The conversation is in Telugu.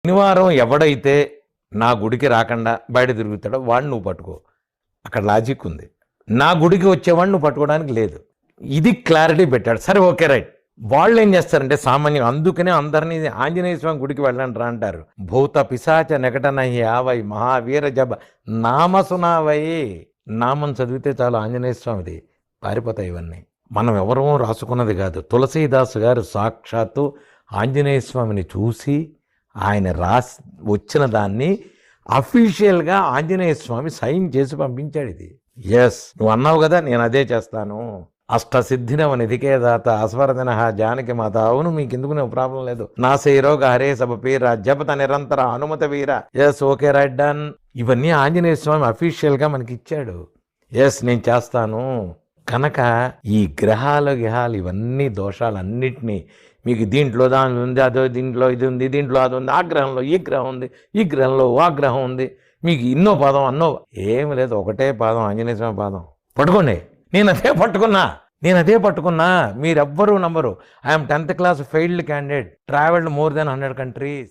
శనివారం ఎవడైతే నా గుడికి రాకుండా బయట తిరుగుతాడో వాడిని నువ్వు పట్టుకో. అక్కడ లాజిక్ ఉంది. నా గుడికి వచ్చేవాడిని నువ్వు పట్టుకోవడానికి లేదు. ఇది క్లారిటీ పెట్టాడు. సరే, ఓకే, రైట్. వాళ్ళు ఏం చేస్తారంటే సామాన్యం, అందుకనే అందరినీ ఆంజనేయ స్వామి గుడికి వెళ్ళండి రా అంటారు. భూత పిశాచ నెకటనహి ఆవై మహావీర జబ నామసునావై. నామం చదివితే చాలు ఆంజనేయ స్వామిది పారిపోతాయి ఇవన్నీ. మనం ఎవరూ రాసుకున్నది కాదు. తులసీదాసు గారు సాక్షాత్తు ఆంజనేయ స్వామిని చూసి ఆయన వచ్చిన దాన్ని అఫీషియల్గా ఆంజనేయ స్వామి సైన్ చేసి పంపించాడు. ఇది ఎస్, నువ్వు అన్నావు కదా, నేను అదే చేస్తాను. అష్టసిద్ధినవ నిధికే దాత అస్వరదిన జానకి మాత. అవును, మీకు ఎందుకు నువ్వు ప్రాబ్లం లేదు. నా సేరోగ హరే సభ పీర జపత నిరంతర హనుమత వీర. Yes, okay, right, done. ఇవన్నీ ఆంజనేయ స్వామి అఫీషియల్గా మనకి ఇచ్చాడు. ఎస్, నేను చేస్తాను. కనుక ఈ గ్రహాలు ఇవన్నీ దోషాలన్నిటినీ మీకు దీంట్లో దాని ఉంది, అదో దీంట్లో ఇది ఉంది, దీంట్లో అది ఉంది, ఆ గ్రహంలో ఈ గ్రహం ఉంది, ఈ గ్రహంలో ఆ గ్రహం ఉంది, మీకు ఇన్నో పాదం అన్నో ఏమి లేదు, ఒకటే పాదం ఆంజనేయ స్వామి పాదం పట్టుకోండి. నేను అదే పట్టుకున్నా. మీరెవ్వరూ నమ్మరు. I'm 10th class failed candidate, travelled more than 100 countries.